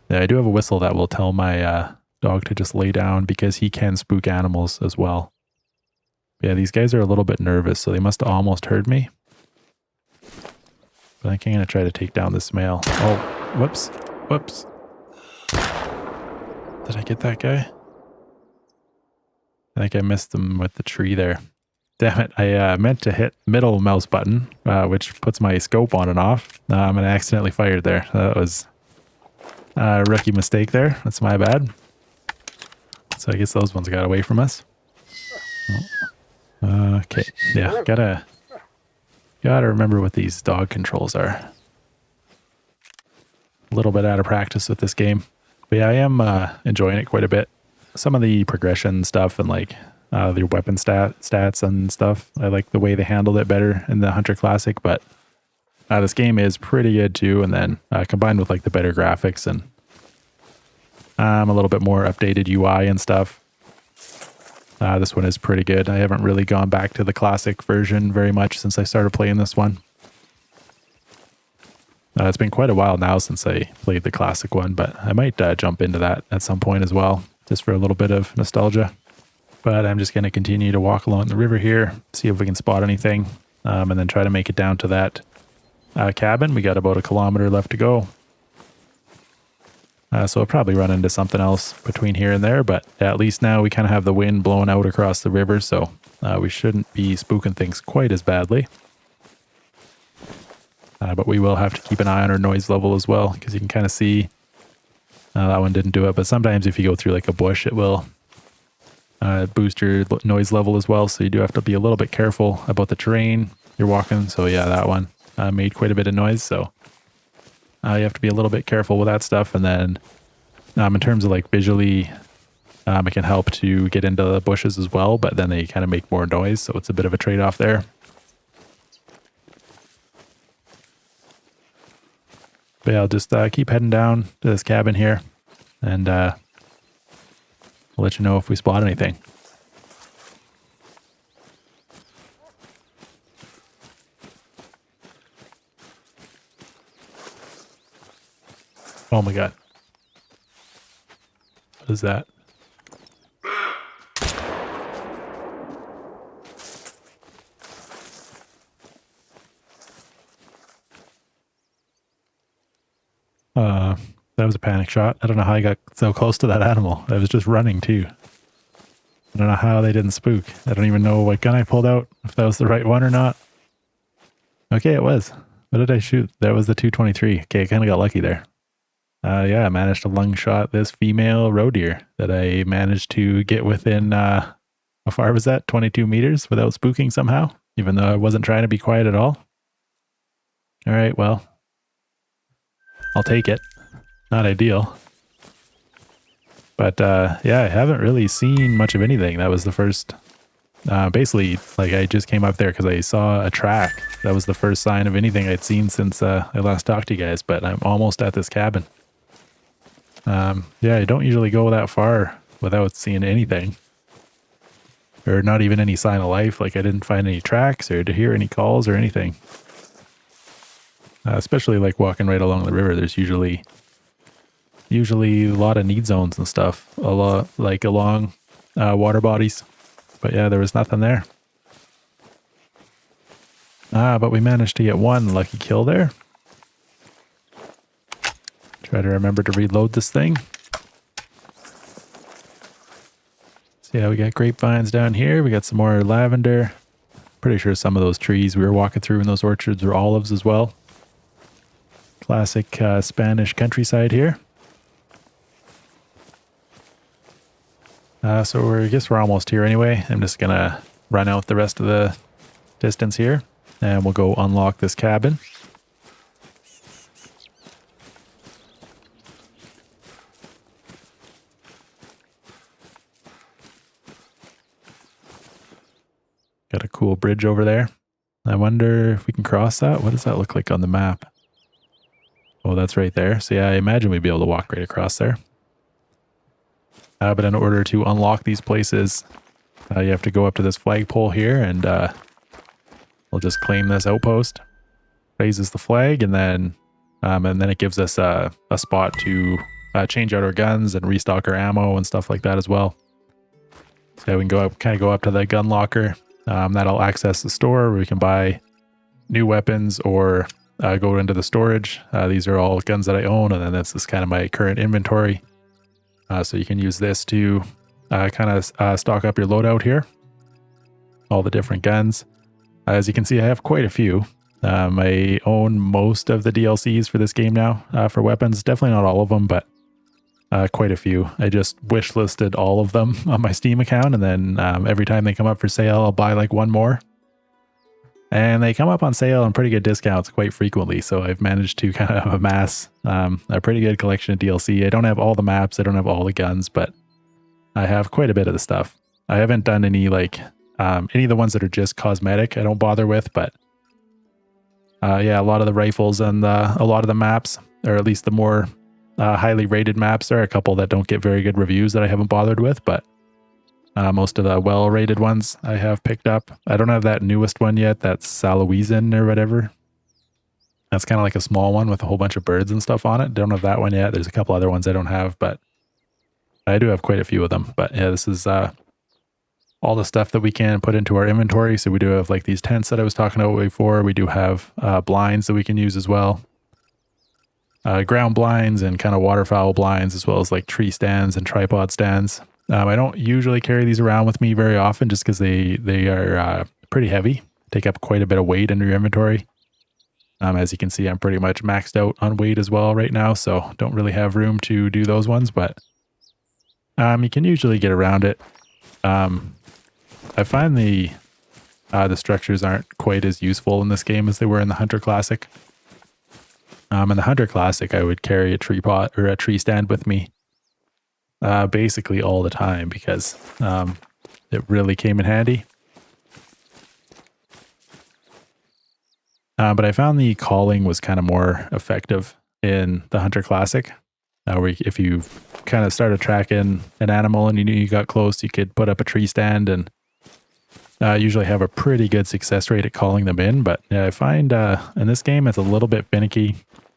Yeah, I do have a whistle that will tell my dog to just lay down because he can spook animals as well. Yeah, these guys are a little bit nervous, so they must have almost heard me. But I think I'm going to try to take down this male. Oh, whoops. Whoops. Did I get that guy? I think I missed him with the tree there. Damn it, I meant to hit middle mouse button, which puts my scope on and off, and I accidentally fired there. That was a rookie mistake there. That's my bad. So I guess those ones got away from us. Oh. Okay, yeah, gotta remember what these dog controls are. A little bit out of practice with this game. But yeah, I am enjoying it quite a bit. Some of the progression stuff and like their weapon stats and stuff. I like the way they handled it better in the Hunter Classic, but this game is pretty good too. And then combined with like the better graphics and a little bit more updated UI and stuff, this one is pretty good. I haven't really gone back to the classic version very much since I started playing this one. It's been quite a while now since I played the classic one, but I might jump into that at some point as well, just for a little bit of nostalgia. But I'm just going to continue to walk along the river here, see if we can spot anything, and then try to make it down to that cabin. We got about 1 kilometer left to go. So I'll probably run into something else between here and there, but at least now we kind of have the wind blowing out across the river, so we shouldn't be spooking things quite as badly. But we will have to keep an eye on our noise level as well, because you can kind of see that one didn't do it. But sometimes if you go through like a bush, it will boost your noise level as well. So you do have to be a little bit careful about the terrain you're walking. So yeah, that one made quite a bit of noise. So you have to be a little bit careful with that stuff. And then in terms of like visually, it can help to get into the bushes as well, but then they kind of make more noise. So it's a bit of a trade-off there. But yeah, I'll just keep heading down to this cabin here, and we'll let you know if we spot anything. Oh my god. What is that? was a panic shot. I don't know how I got so close to that animal. I was just running too. I don't know how they didn't spook. I don't even know what gun I pulled out, if that was the right one or not. Okay, it was. What did I shoot? That was the 223. Okay, I kind of got lucky there. Yeah, I managed to lung shot this female roe deer that I managed to get within, how far was that? 22 meters without spooking somehow, even though I wasn't trying to be quiet at all. All right, well, I'll take it. Not ideal. But yeah, I haven't really seen much of anything. That was the first, basically, like I just came up there because I saw a track. That was the first sign of anything I'd seen since I last talked to you guys, but I'm almost at this cabin. Yeah, I don't usually go that far without seeing anything. Or not even any sign of life. Like I didn't find any tracks or to hear any calls or anything. Especially like walking right along the river, there's usually a lot of need zones and stuff. A lot like along water bodies. But yeah, there was nothing there. But we managed to get one lucky kill there. Try to remember to reload this thing. So yeah, we got grapevines down here. We got some more lavender. Pretty sure some of those trees we were walking through in those orchards were olives as well. Classic Spanish countryside here. So I guess we're almost here anyway. I'm just gonna run out the rest of the distance here and we'll go unlock this cabin. Got a cool bridge over there. I wonder if we can cross that. What does that look like on the map? Oh, that's right there. So yeah, I imagine we'd be able to walk right across there. But in order to unlock these places, you have to go up to this flagpole here and we'll just claim this outpost. Raises the flag and then it gives us a spot to change out our guns and restock our ammo and stuff like that as well. So we can go up, kind of go up to the gun locker. That'll access the store where we can buy new weapons or go into the storage. These are all guns that I own, and then this is kind of my current inventory. So you can use this to kind of stock up your loadout here. All the different guns. As you can see, I have quite a few. I own most of the DLCs for this game now for weapons. Definitely not all of them, but quite a few. I just wish listed all of them on my Steam account, and then every time they come up for sale, I'll buy like one more. And they come up on sale on pretty good discounts quite frequently, so I've managed to kind of amass a pretty good collection of DLC. I don't have all the maps, I don't have all the guns, but I have quite a bit of the stuff. I haven't done any like any of the ones that are just cosmetic I don't bother with, but yeah, a lot of the rifles and a lot of the maps, or at least the more highly rated maps, there are a couple that don't get very good reviews that I haven't bothered with, but most of the well-rated ones I have picked up. I don't have that newest one yet. That's Salaweezin or whatever. That's kind of like a small one with a whole bunch of birds and stuff on it. Don't have that one yet. There's a couple other ones I don't have, but I do have quite a few of them. But yeah, this is all the stuff that we can put into our inventory. So we do have like these tents that I was talking about before. We do have blinds that we can use as well. Ground blinds and kind of waterfowl blinds, as well as like tree stands and tripod stands. I don't usually carry these around with me very often just because they are pretty heavy, take up quite a bit of weight in your inventory. As you can see, I'm pretty much maxed out on weight as well right now, so don't really have room to do those ones, but you can usually get around it. I find the structures aren't quite as useful in this game as they were in the Hunter Classic. In the Hunter Classic, I would carry a tree pot or a tree stand with me basically all the time because it really came in handy. But I found the calling was kind of more effective in the Hunter Classic. Where if you kind of started tracking an animal and you knew you got close, you could put up a tree stand and usually have a pretty good success rate at calling them in. But yeah, I find in this game it's a little bit finicky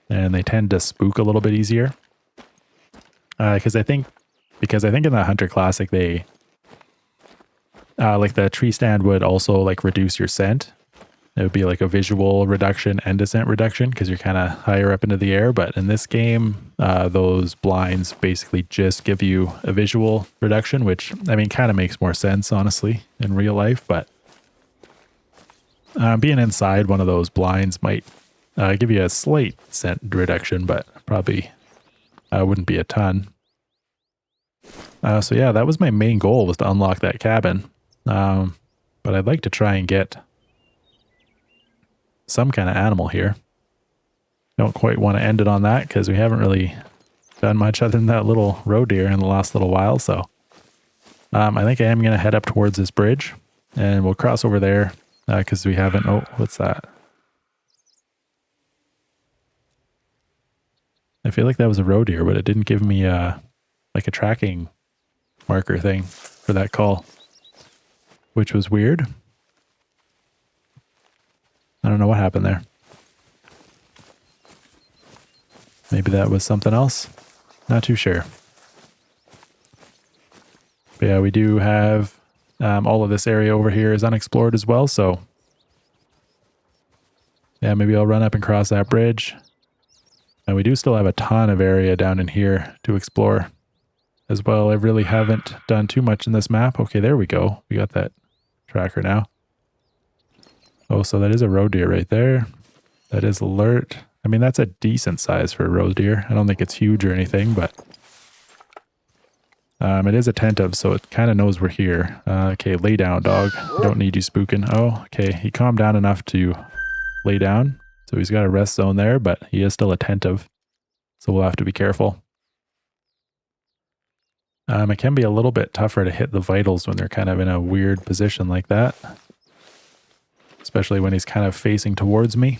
and they tend to spook a little bit easier. Because I think in the Hunter Classic they like the tree stand would also like reduce your scent. it would be like a visual reduction and descent reduction because you're kind of higher up into the air. But in this game, those blinds basically just give you a visual reduction, which I mean kind of makes more sense honestly in real life. But being inside one of those blinds might give you a slight descent reduction, but probably wouldn't be a ton. So yeah, that was my main goal, was to unlock that cabin. But I'd like to try and get some kind of animal here. Don't quite want to end it on that because we haven't really done much other than that little roe deer in the last little while. So I think I am going to head up towards this bridge and we'll cross over there because we haven't... Oh, what's that? I feel like that was a roe deer, but it didn't give me like a tracking marker thing for that call, which was weird. I don't know what happened there. Maybe that was something else. Not too sure. But yeah, we do have all of this area over here is unexplored as well. So yeah, maybe I'll run up and cross that bridge. And we do still have a ton of area down in here to explore as well. I really haven't done too much in this map. Okay, there we go. We got that tracker now. Oh, so that is a roe deer right there. That is alert. I mean, that's a decent size for a roe deer. I don't think it's huge or anything, but it is attentive, so it kind of knows we're here. Okay, lay down, dog. Don't need you spooking. Oh, okay. He calmed down enough to lay down. So he's got a rest zone there, but he is still attentive. So we'll have to be careful. It can be a little bit tougher to hit the vitals when they're kind of in a weird position like that. Especially when he's kind of facing towards me.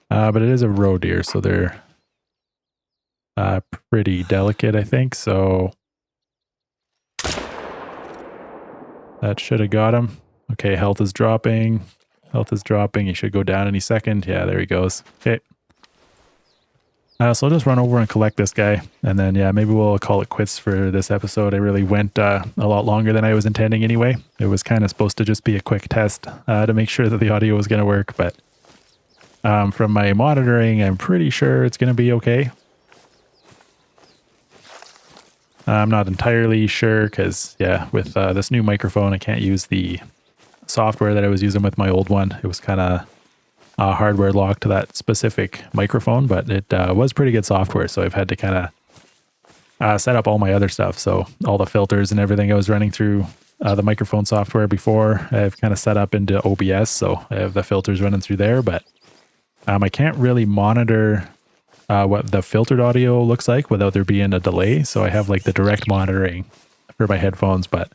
But it is a roe deer, so they're pretty delicate, I think. So that should have got him. Okay, health is dropping. Health is dropping. He should go down any second. Yeah, there he goes. Okay. So I'll just run over and collect this guy. And then, yeah, maybe we'll call it quits for this episode. I really went a lot longer than I was intending anyway. It was kind of supposed to just be a quick test to make sure that the audio was going to work. But from my monitoring, I'm pretty sure it's going to be okay. I'm not entirely sure because, yeah, with this new microphone, I can't use the software that I was using with my old one. It was kind of hardware locked to that specific microphone, but it was pretty good software. So I've had to kind of set up all my other stuff. So all the filters and everything I was running through the microphone software before, I've kind of set up into OBS. So I have the filters running through there, but I can't really monitor what the filtered audio looks like without there being a delay. So I have like the direct monitoring for my headphones, but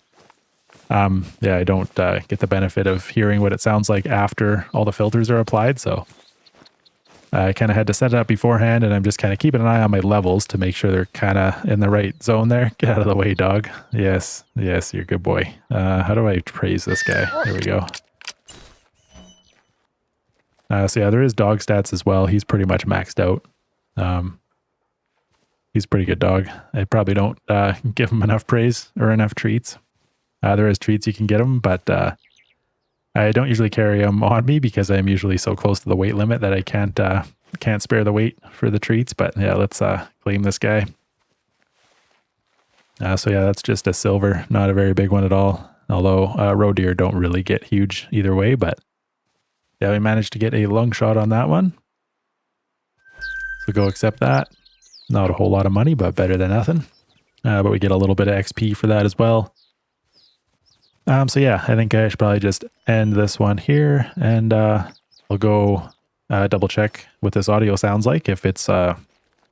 yeah, I don't get the benefit of hearing what it sounds like after all the filters are applied. So I kind of had to set it up beforehand, and I'm just kind of keeping an eye on my levels to make sure they're kind of in the right zone there. Get out of the way, dog. Yes, yes, you're a good boy. How do I praise this guy? There we go. So yeah, there is dog stats as well. He's pretty much maxed out. He's a pretty good dog. I probably don't give him enough praise or enough treats. There is treats you can get him, but I don't usually carry them on me because I'm usually so close to the weight limit that I can't spare the weight for the treats. But yeah, let's claim this guy. So yeah, that's just a silver, not a very big one at all. Although roe deer don't really get huge either way, but yeah, we managed to get a lung shot on that one. So go accept that. Not a whole lot of money, but better than nothing. But we get a little bit of XP for that as well. So yeah, I think I should probably just end this one here, and I'll go double check what this audio sounds like. If it's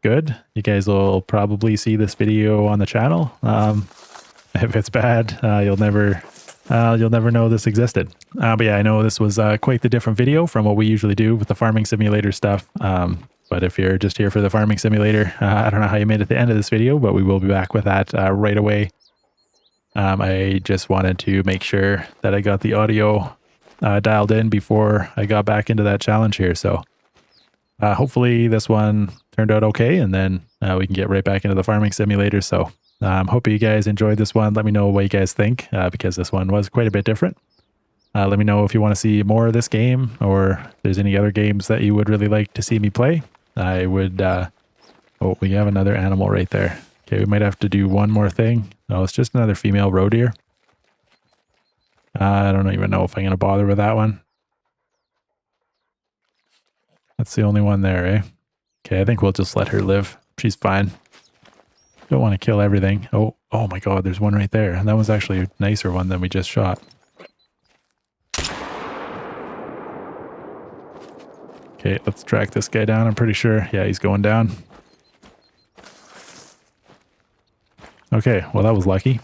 good, you guys will probably see this video on the channel. If it's bad, you'll never know this existed. But yeah, I know this was quite the different video from what we usually do with the farming simulator stuff. But if you're just here for the farming simulator, I don't know how you made it to the end of this video, but we will be back with that right away. I just wanted to make sure that I got the audio dialed in before I got back into that challenge here. So hopefully this one turned out okay, and then we can get right back into the farming simulator. So hope you guys enjoyed this one. Let me know what you guys think, because this one was quite a bit different. Let me know if you want to see more of this game, or if there's any other games that you would really like to see me play. I would, oh, we have another animal right there. Okay, we might have to do one more thing. Oh, it's just another female roe deer. I don't even know if I'm going to bother with that one. That's the only one there, eh? Okay, I think we'll just let her live. She's fine. Don't want to kill everything. Oh my god, there's one right there. That was actually a nicer one than we just shot. Okay, let's track this guy down. I'm pretty sure. Yeah, he's going down. Okay, well that was lucky.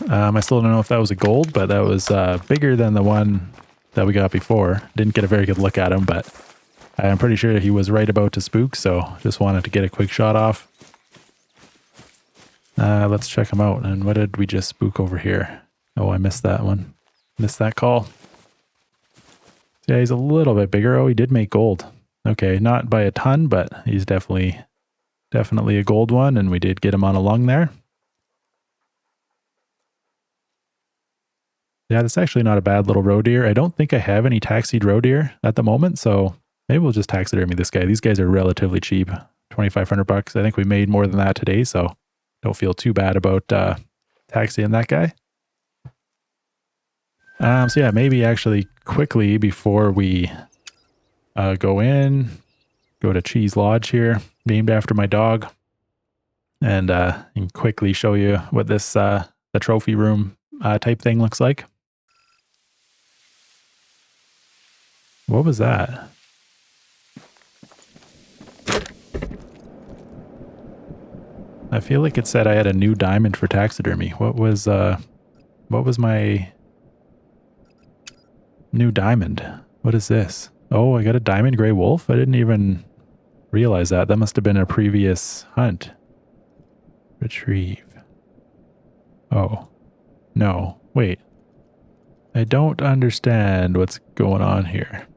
I still don't know if that was a gold, but that was bigger than the one that we got before. Didn't get a very good look at him, but I'm pretty sure he was right about to spook, so just wanted to get a quick shot off. Let's check him out. And what did we just spook over here? Oh, I missed that one. Missed that call. Yeah, he's a little bit bigger. Oh, he did make gold. Okay, not by a ton, but he's definitely a gold one, and we did get him on a lung there. Yeah, that's actually not a bad little roe deer. I don't think I have any taxied roe deer at the moment, so maybe we'll just taxidermy this guy. These guys are relatively cheap, 2,500 bucks. I think we made more than that today, so don't feel too bad about taxiing that guy. So yeah, maybe actually quickly before we go to Cheese Lodge here, named after my dog, and quickly show you what this the trophy room type thing looks like. What was that? I feel like it said I had a new diamond for taxidermy. What was my new diamond? What is this? Oh, I got a diamond gray wolf? I didn't even realize that. That must have been a previous hunt. Retrieve. Oh. No. Wait. I don't understand what's going on here.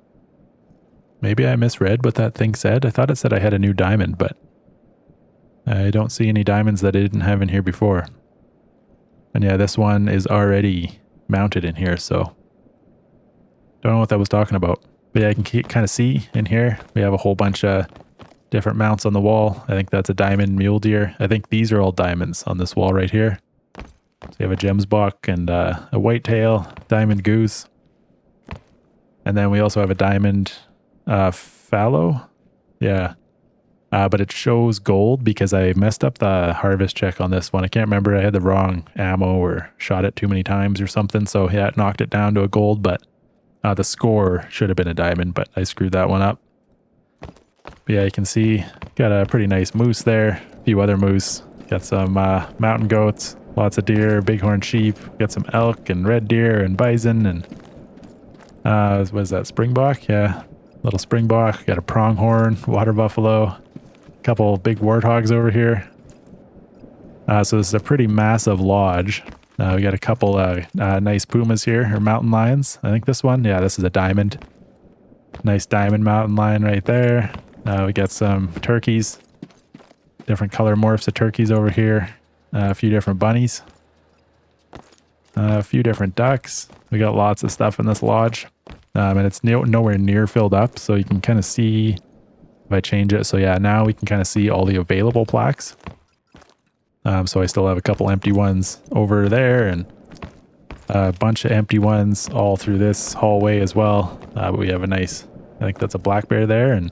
Maybe I misread what that thing said. I thought it said I had a new diamond, but I don't see any diamonds that I didn't have in here before. And yeah, this one is already mounted in here, so don't know what that was talking about. But yeah, I can kind of see in here, we have a whole bunch of different mounts on the wall. I think that's a diamond mule deer. I think these are all diamonds on this wall right here. So you have a gems buck and a whitetail, diamond goose. And then we also have a diamond fallow. Yeah. But it shows gold because I messed up the harvest check on this one. I can't remember. I had the wrong ammo or shot it too many times or something. So yeah, it knocked it down to a gold, but the score should have been a diamond, but I screwed that one up. But yeah, you can see got a pretty nice moose there. A few other moose. Got some mountain goats, lots of deer, bighorn sheep. Got some elk and red deer and bison and what is that, springbok? Yeah, little springbok. Got a pronghorn, water buffalo. Couple big warthogs over here. So this is a pretty massive lodge. We got a couple nice pumas here, or mountain lions. I think this one, yeah, this is a diamond. Nice diamond mountain lion right there. We got some turkeys. Different color morphs of turkeys over here. A few different bunnies. A few different ducks. We got lots of stuff in this lodge. And it's nowhere near filled up, so you can kind of see if I change it. So yeah, now we can kind of see all the available plaques. So I still have a couple empty ones over there and a bunch of empty ones all through this hallway as well. But we have a nice, I think that's a black bear there, and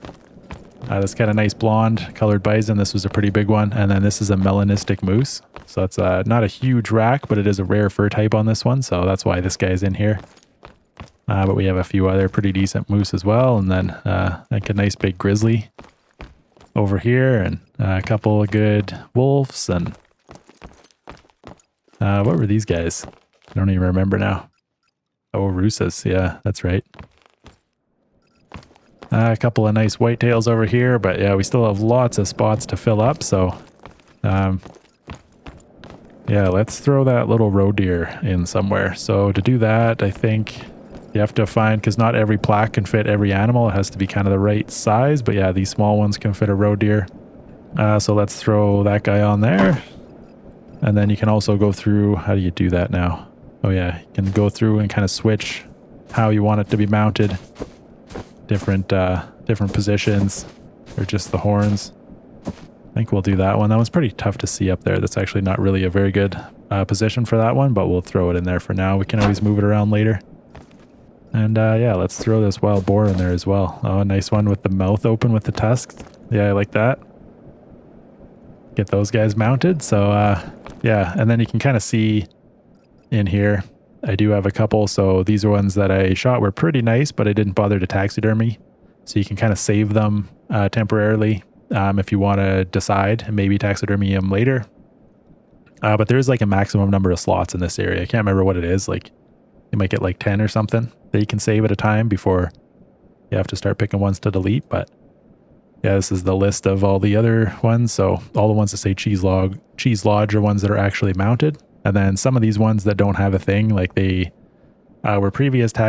this kind of nice blonde colored bison. This was a pretty big one. And then this is a melanistic moose. So that's not a huge rack, but it is a rare fur type on this one. So that's why this guy's in here. But we have a few other pretty decent moose as well. And then like a nice big grizzly over here, and a couple of good wolves. And what were these guys? I don't even remember now. Oh, Rusas. Yeah, that's right. A couple of nice whitetails over here, but yeah, we still have lots of spots to fill up. So yeah, let's throw that little roe deer in somewhere. So to do that, I think you have to find, because not every plaque can fit every animal. It has to be kind of the right size, but yeah, these small ones can fit a roe deer. So let's throw that guy on there. And then you can also go through, how do you do that now? Oh yeah, you can go through and kind of switch how you want it to be mounted. Different positions, or just the horns. I think we'll do that one. That one's pretty tough to see up there. That's actually not really a very good position for that one, but we'll throw it in there for now. We can always move it around later. And yeah, let's throw this wild boar in there as well. Oh, a nice one with the mouth open with the tusks. Yeah, I like that. Get those guys mounted. So yeah, and then you can kind of see in here, I do have a couple. So these are ones that I shot were pretty nice, but I didn't bother to taxidermy. So you can kind of save them temporarily if you want to decide and maybe taxidermy them later. But there's like a maximum number of slots in this area. I can't remember what it is. Like you might get like 10 or something that you can save at a time before you have to start picking ones to delete. But yeah, this is the list of all the other ones. So all the ones that say Cheese Lodge are ones that are actually mounted. And then some of these ones that don't have a thing, like they were previously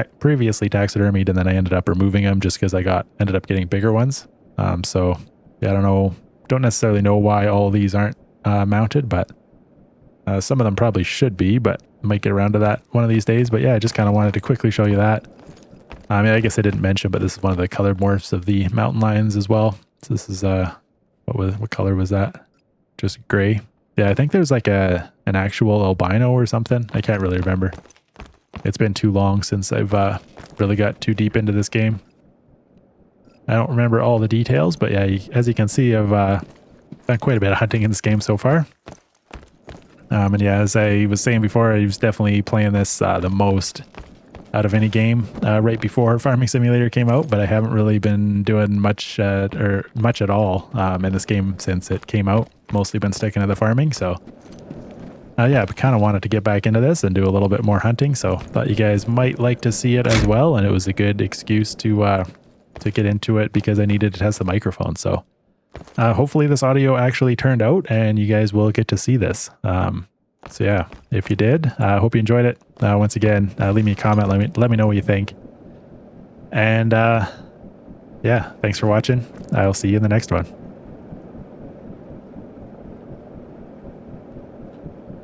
taxidermied, and then I ended up removing them just because I ended up getting bigger ones. So yeah, don't necessarily know why all these aren't mounted, but some of them probably should be, but might get around to that one of these days. But yeah, I just kind of wanted to quickly show you that. I mean, I guess I didn't mention, but this is one of the color morphs of the mountain lions as well. So this is what color was that? Just gray. Yeah, I think there's like an actual albino or something. I can't really remember. It's been too long since I've really got too deep into this game. I don't remember all the details, but yeah, as you can see, I've done quite a bit of hunting in this game so far. And yeah, as I was saying before, I was definitely playing this the most out of any game right before Farming Simulator came out, but I haven't really been doing much at all in this game since it came out. Mostly been sticking to the farming, so yeah, I kind of wanted to get back into this and do a little bit more hunting, so thought you guys might like to see it as well, and it was a good excuse to get into it because I needed to test the microphone. So hopefully this audio actually turned out and you guys will get to see this. So yeah, if you did, I hope you enjoyed it. Once again, leave me a comment. Let me know what you think. And yeah, thanks for watching. I'll see you in the next one.